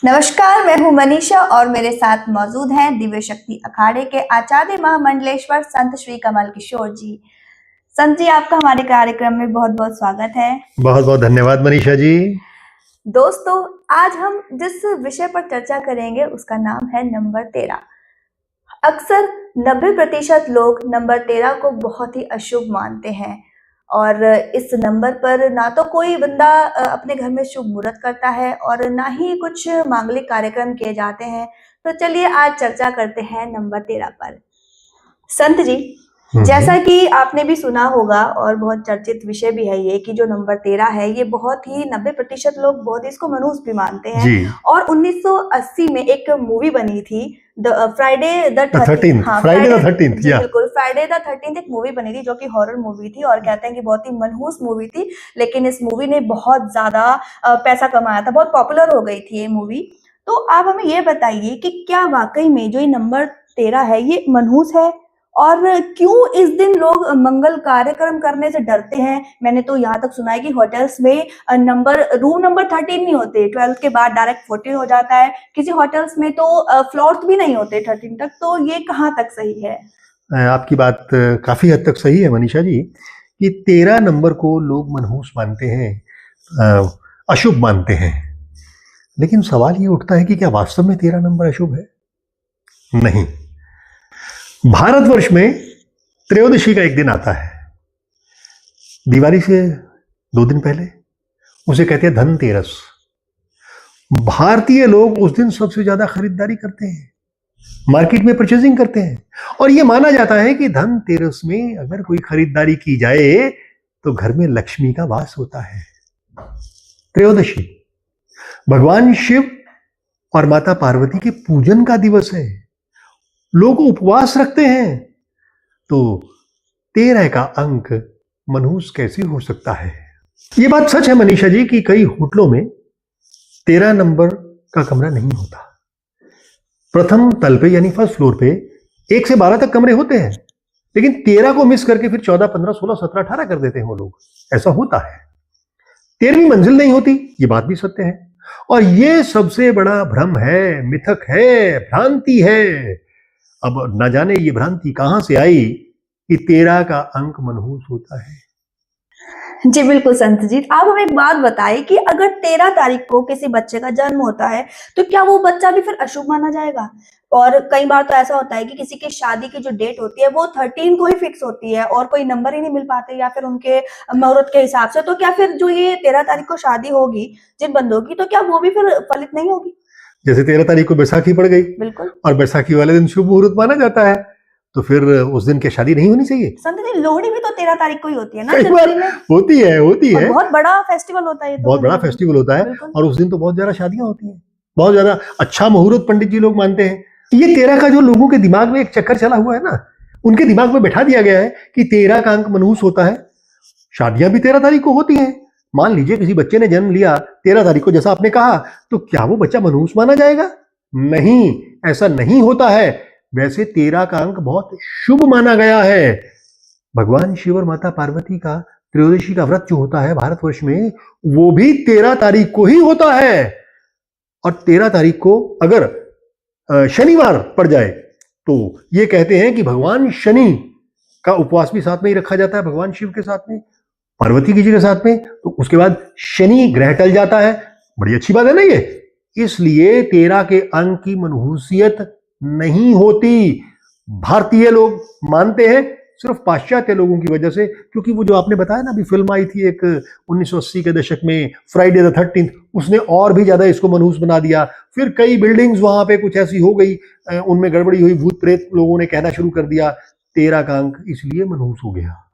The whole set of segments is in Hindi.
नमस्कार, मैं हूं मनीषा और मेरे साथ मौजूद हैं दिव्य शक्ति अखाड़े के आचार्य महामंडलेश्वर संत श्री कमल किशोर जी। संत जी, आपका हमारे कार्यक्रम में बहुत बहुत स्वागत है। बहुत बहुत धन्यवाद मनीषा जी। दोस्तों, आज हम जिस विषय पर चर्चा करेंगे उसका नाम है नंबर 13। अक्सर 90% लोग नंबर 13 को बहुत ही अशुभ मानते हैं और इस नंबर पर ना तो कोई बंदा अपने घर में शुभ मुहूर्त करता है और ना ही कुछ मांगलिक कार्यक्रम किए जाते हैं। तो चलिए आज चर्चा करते हैं नंबर 13 पर। संत जी, जैसा कि आपने भी सुना होगा और बहुत चर्चित विषय भी है ये कि जो नंबर 13 है ये बहुत ही 90% लोग बहुत ही इसको मनहूस भी मानते हैं। जी। और 1980 में एक मूवी बनी थी फ्राइडे द 13th। हाँ, फ्राइडे द 13th, जी बिल्कुल, फ्राइडे द 13th एक मूवी बनी थी जो कि हॉरर मूवी थी और कहते हैं कि बहुत ही मनहूस मूवी थी। लेकिन इस मूवी ने बहुत ज्यादा पैसा कमाया था, बहुत पॉपुलर हो गई थी ये मूवी। तो आप हमें ये बताइए कि क्या वाकई में जो ये नंबर 13 है ये मनहूस है और क्यों इस दिन लोग मंगल कार्यक्रम करने से डरते हैं। मैंने तो यहाँ तक सुना है कि होटल्स में रूम नंबर 13 नहीं होते, 12 के बाद डायरेक्ट 14 हो जाता है। किसी होटल्स में तो फ्लोर्स भी नहीं होते 13 तक। तो ये कहाँ तक सही है? आपकी बात काफी हद तक सही है मनीषा जी कि 13 नंबर को लोग मनहूस मानते हैं, अशुभ मानते हैं। लेकिन सवाल ये उठता है कि क्या वास्तव में 13 नंबर अशुभ है? नहीं। भारतवर्ष में त्रयोदशी का एक दिन आता है, दिवाली से 2 दिन पहले, उसे कहते हैं धनतेरस। भारतीय लोग उस दिन सबसे ज्यादा खरीदारी करते हैं, मार्केट में परचेजिंग करते हैं और यह माना जाता है कि धनतेरस में अगर कोई खरीदारी की जाए तो घर में लक्ष्मी का वास होता है। त्रयोदशी भगवान शिव और माता पार्वती के पूजन का दिवस है, लोग उपवास रखते हैं। तो 13 का अंक मनहूस कैसे हो सकता है? यह बात सच है मनीषा जी कि कई होटलों में 13 नंबर का कमरा नहीं होता। प्रथम तल पे यानी फर्स्ट फ्लोर पे 1 से 12 तक कमरे होते हैं, लेकिन 13 को मिस करके फिर 14, 15, 16, 17, 18 कर देते हैं वो लोग। ऐसा होता है। 13वीं मंजिल नहीं होती, ये बात भी सत्य है और ये सबसे बड़ा भ्रम है, मिथक है, भ्रांति है। अब न जाने ये भ्रांति कहां से आई कि 13 का अंक मनहूस होता है। जी बिल्कुल संत जी, आप हमें एक बात बताइए कि अगर 13 तारीख को किसी बच्चे का जन्म होता है तो क्या वो बच्चा भी फिर अशुभ माना जाएगा? और कई बार तो ऐसा होता है कि किसी की शादी की जो डेट होती है वो 13 को ही फिक्स होती है और कोई नंबर ही नहीं मिल पाते या फिर उनके मुहूर्त के हिसाब से। तो क्या फिर जो ये 13 तारीख को शादी होगी जिन बंदों की, तो क्या वो भी फिर फलित नहीं होगी? जैसे 13 तारीख को बैसाखी पड़ गई, बिल्कुल, और बैसाखी वाले दिन शुभ मुहूर्त माना जाता है, तो फिर उस दिन की शादी नहीं होनी चाहिए। संत जी, लोहड़ी भी तो 13 तारीख को ही होती है ना? कई बार होती है। बहुत बड़ा फेस्टिवल होता है ये तो। बहुत बड़ा फेस्टिवल होता है और उस दिन तो बहुत ज्यादा शादियां होती हैं, बहुत ज्यादा अच्छा मुहूर्त पंडित जी लोग मानते हैं। ये 13 का जो लोगों के दिमाग में एक चक्कर चला हुआ है ना, उनके दिमाग में बैठा दिया गया है कि 13 का अंक मनहूस होता है। शादियां भी 13 तारीख को होती हैं। मान लीजिए किसी बच्चे ने जन्म लिया 13 तारीख को, जैसा आपने कहा, तो क्या वो बच्चा मनहूस माना जाएगा? नहीं, ऐसा नहीं होता है। वैसे 13 का अंक बहुत शुभ माना गया है। भगवान शिव और माता पार्वती का त्रयोदशी का व्रत जो होता है भारतवर्ष में, वो भी 13 तारीख को ही होता है। और 13 तारीख को अगर शनिवार पड़ जाए तो ये कहते हैं कि भगवान शनि का उपवास भी साथ में ही रखा जाता है, भगवान शिव के साथ में, पार्वती जी के साथ में। तो उसके बाद शनि ग्रह टल जाता है। बड़ी अच्छी बात है ना ये। इसलिए 13 के अंक की मनहूसियत नहीं होती। भारतीय लोग मानते हैं सिर्फ पाश्चात्य लोगों की वजह से, क्योंकि वो जो आपने बताया ना, अभी फिल्म आई थी एक 1980 के दशक में, फ्राइडे द 13th, उसने और भी ज्यादा इसको मनहूस बना दिया। फिर कई बिल्डिंग्स वहां पे कुछ ऐसी हो गई, उनमें गड़बड़ी हुई, भूत प्रेत लोगों ने कहना शुरू कर दिया। 13 का अंक इसलिए मनहूस हो गया।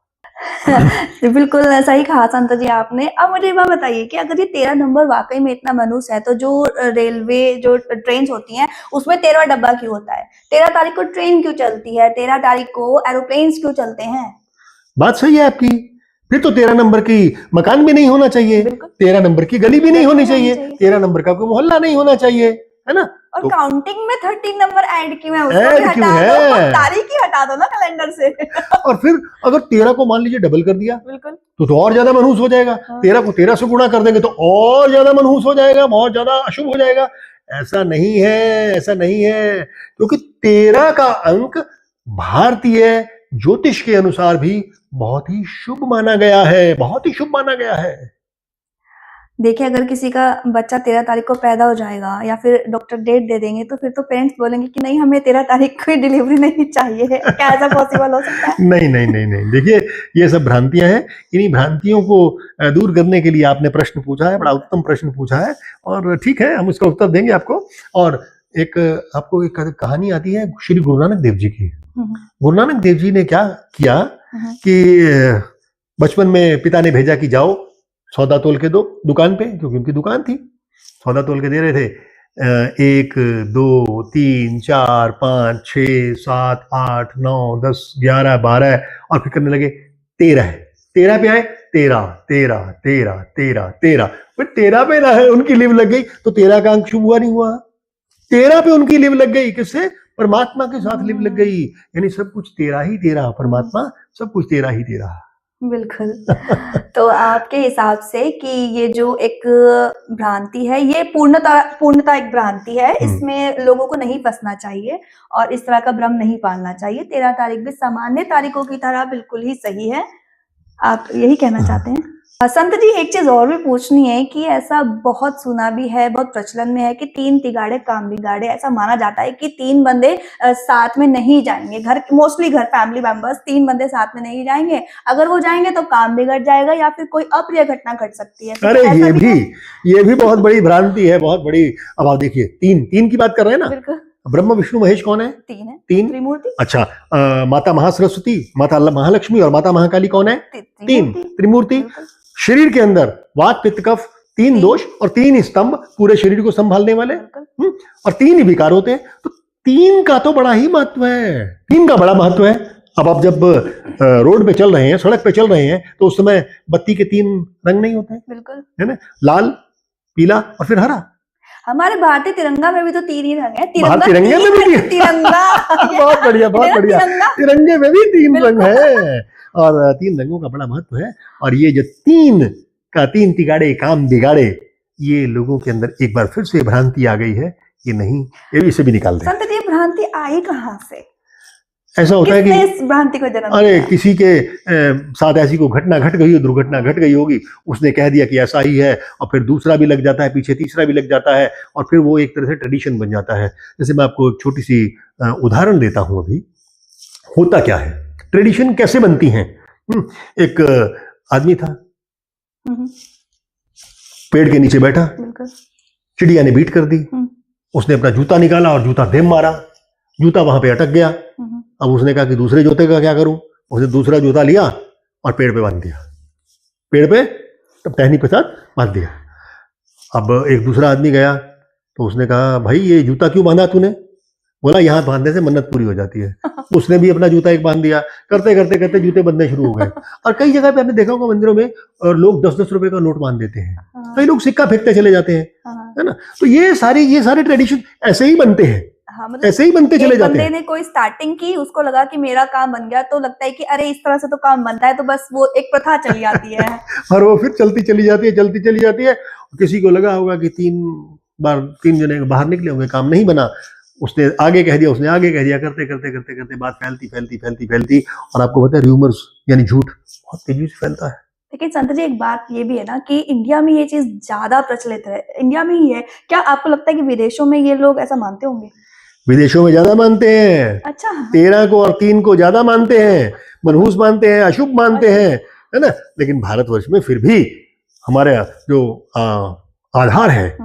बिल्कुल सही कहा संत जी आपने। अब मुझे एक बात बताइए कि अगर ये 13 नंबर वाकई में इतना मनहूस है तो जो रेलवे जो ट्रेन होती हैं उसमें 13वां डब्बा क्यों होता है? 13 तारीख को ट्रेन क्यों चलती है? 13 तारीख को एरोप्लेन्स क्यों चलते हैं? बात सही है आपकी। फिर तो 13 नंबर की मकान भी नहीं होना चाहिए, 13 नंबर की गली भी नहीं होनी चाहिए, 13 नंबर का कोई मोहल्ला नहीं होना चाहिए, है ना? और तो काउंटिंग में 13 नंबर ऐड क्यों है? उसको ऐड भी क्यों हटा दो है? और तारीख ही हटा दो ना कैलेंडर से। और फिर अगर 13 को मान लीजिए डबल कर दिया बिल्कुल, तो और ज्यादा मनहूस हो जाएगा। 13 को 13 से गुणा कर देंगे तो और ज्यादा मनहूस हो जाएगा, बहुत ज्यादा अशुभ हो जाएगा। ऐसा नहीं है, ऐसा नहीं है, क्योंकि 13 का अंक भारतीय ज्योतिष के अनुसार भी बहुत ही शुभ माना गया है, बहुत ही शुभ माना गया है। देखिए, अगर किसी का बच्चा 13 तारीख को पैदा हो जाएगा या फिर डॉक्टर डेट दे देंगे तो फिर तो पेरेंट्स बोलेंगे कि नहीं, हमें 13 तारीख को ही डिलीवरी नहीं चाहिए। क्या ऐसा पॉसिबल हो सकता है? नहीं नहीं नहीं नहीं, देखिए ये सब भ्रांतियां हैं। इन्हीं भ्रांतियों को दूर करने के लिए आपने प्रश्न पूछा है, बड़ा उत्तम प्रश्न पूछा है, और ठीक है, हम इसका उत्तर देंगे आपको। और आपको एक कहानी आती है श्री गुरु नानक देव जी की। गुरु नानक देव जी ने क्या किया कि बचपन में पिता ने भेजा कि जाओ सौदा तोल के दो दुकान पे, क्योंकि उनकी दुकान थी, सौदा तोल के दे रहे थे। 1 2 3 4 5 6 7 8 9 10 11 12 और फिर करने लगे 13 है। 13 पे आए, 13 13 13 13 13, फिर 13 पे ना है उनकी लिव लग गई, तो 13 का अंक शुभ हुआ नहीं हुआ? 13 पे उनकी लिव लग गई, किससे? परमात्मा के साथ लिव लग गई, यानी सब कुछ 13 ही 13, परमात्मा सब कुछ 13 ही 13। बिल्कुल। तो आपके हिसाब से कि ये जो एक भ्रांति है, ये पूर्णता एक भ्रांति है, इसमें लोगों को नहीं फंसना चाहिए और इस तरह का भ्रम नहीं पालना चाहिए। 13 तारीख भी सामान्य तारीखों की तरह बिल्कुल ही सही है, आप यही कहना चाहते हैं? संत जी, एक चीज और भी पूछनी है कि ऐसा बहुत सुना भी है, बहुत प्रचलन में है कि 3 तिगाड़े काम बिगाड़े। ऐसा माना जाता है कि 3 बंदे साथ में नहीं जाएंगे, मोस्टली घर फैमिली मेंबर्स 3 बंदे साथ में नहीं जाएंगे, अगर वो जाएंगे तो काम बिगड़ जाएगा या फिर कोई अप्रिय घटना घट सकती है। अरे ये भी बहुत बड़ी भ्रांति है, बहुत बड़ी। अब आप देखिए, 3 की बात कर रहे हैं ना? बिल्कुल। ब्रह्मा विष्णु महेश कौन है? 3 है। 3 त्रिमूर्ति। अच्छा, माता महासरस्वती, माता महालक्ष्मी और माता महाकाली कौन है? 3 त्रिमूर्ति। शरीर के अंदर वात पित्त कफ 3 दोष और 3 स्तंभ पूरे शरीर को संभालने वाले, और 3 ही विकार होते हैं। तो 3 का तो बड़ा ही महत्व है, 3 का बड़ा महत्व है। अब आप जब रोड पे चल रहे हैं, सड़क पे चल रहे हैं, तो उस समय बत्ती के 3 रंग नहीं होते? बिल्कुल, है ना? लाल, पीला और फिर हरा। हमारे भारतीय तिरंगा में भी तो 3 ही रंग है। तिरंगे में भी तिरंगा बहुत बढ़िया, बहुत बढ़िया। तिरंगे में भी 3 रंग है और 3 रंगों का बड़ा महत्व है। और ये जो 3 तिगाड़े काम बिगाड़े, ये लोगों के अंदर एक बार फिर से भ्रांति आ गई है। ये नहीं, ये इसे भी निकाल दें। संत जी, भ्रांति आई कहाँ से? ऐसा होता है कि इस भ्रांति को जन्म अरे किसी के साथ ऐसी कोई घटना घट गई हो, दुर्घटना घट गई होगी, उसने कह दिया कि ऐसा ही है, और फिर दूसरा भी लग जाता है, पीछे तीसरा भी लग जाता है, और फिर वो एक तरह से ट्रेडिशन बन जाता है। जैसे मैं आपको एक छोटी सी उदाहरण देता हूं। अभी होता क्या है, ट्रेडिशन कैसे बनती हैं? एक आदमी था, पेड़ के नीचे बैठा, चिड़िया ने बीट कर दी, उसने अपना जूता निकाला और जूता दे मारा, जूता वहां पे अटक गया। अब उसने कहा कि दूसरे जूते का क्या करूं? उसने दूसरा जूता लिया और पेड़ पे बांध दिया, पेड़ पे तब टहनी के साथ बांध दिया। अब एक दूसरा आदमी गया तो उसने कहा, भाई ये जूता क्यों बांधा तूने? बोला, यहाँ बांधने से मन्नत पूरी हो जाती है। उसने भी अपना जूता एक बांध दिया, करते करते करते जूते बनने शुरू हो गए। और कई जगह पे आपने देखा होगा मंदिरों में और लोग 10-10 रुपए का नोट बांध देते हैं, कई लोग सिक्का फेंकते चले जाते हैं, है ना? तो ये सारे ट्रेडिशन ऐसे ही बनते हैं। मतलब ऐसे ही बनते चले जाते हैं। ने कोई स्टार्टिंग की, उसको लगा कि मेरा काम बन गया, तो लगता है कि अरे इस तरह से तो काम बनता है, तो बस वो एक प्रथा चली जाती है। और वो फिर चलती चली जाती है। किसी को लगा होगा कि 3 जने बाहर निकले होंगे, काम नहीं बना, उसने आगे कह दिया, करते करते बात फैलती, और आपको पता है र्यूमर्स यानी झूठ बहुत तेजी से फैलता है। लेकिन संत जी, एक बात ये भी है ना कि इंडिया में ये चीज ज्यादा प्रचलित है, इंडिया में ही है। क्या आपको लगता है कि विदेशों में ये लोग ऐसा मानते होंगे? विदेशों में ज्यादा मानते हैं। अच्छा। 13 को और 3 को ज्यादा मानते हैं, मनहूस मानते हैं, अशुभ मानते हैं, है ना? लेकिन भारतवर्ष में फिर भी हमारा जो आधार है,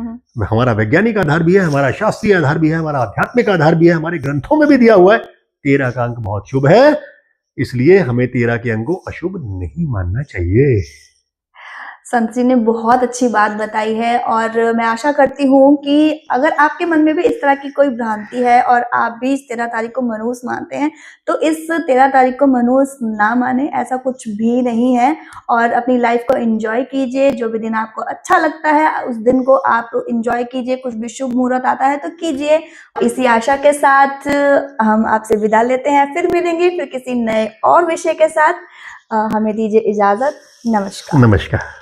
हमारा वैज्ञानिक आधार भी है, हमारा शास्त्रीय आधार भी है, हमारा आध्यात्मिक आधार भी है, हमारे ग्रंथों में भी दिया हुआ है 13 का अंक बहुत शुभ है, इसलिए हमें 13 के अंक को अशुभ नहीं मानना चाहिए। संत जी ने बहुत अच्छी बात बताई है और मैं आशा करती हूँ कि अगर आपके मन में भी इस तरह की कोई भ्रांति है और आप भी इस 13 तारीख को मनहूस मानते हैं, तो इस 13 तारीख को मनहूस ना माने, ऐसा कुछ भी नहीं है। और अपनी लाइफ को एंजॉय कीजिए, जो भी दिन आपको अच्छा लगता है उस दिन को आप एंजॉय कीजिए, कुछ भी शुभ मुहूर्त आता है तो कीजिए। इसी आशा के साथ हम आपसे विदा लेते हैं, फिर मिलेंगे फिर किसी नए और विषय के साथ। हमें दीजिए इजाजत। नमस्कार। नमस्कार।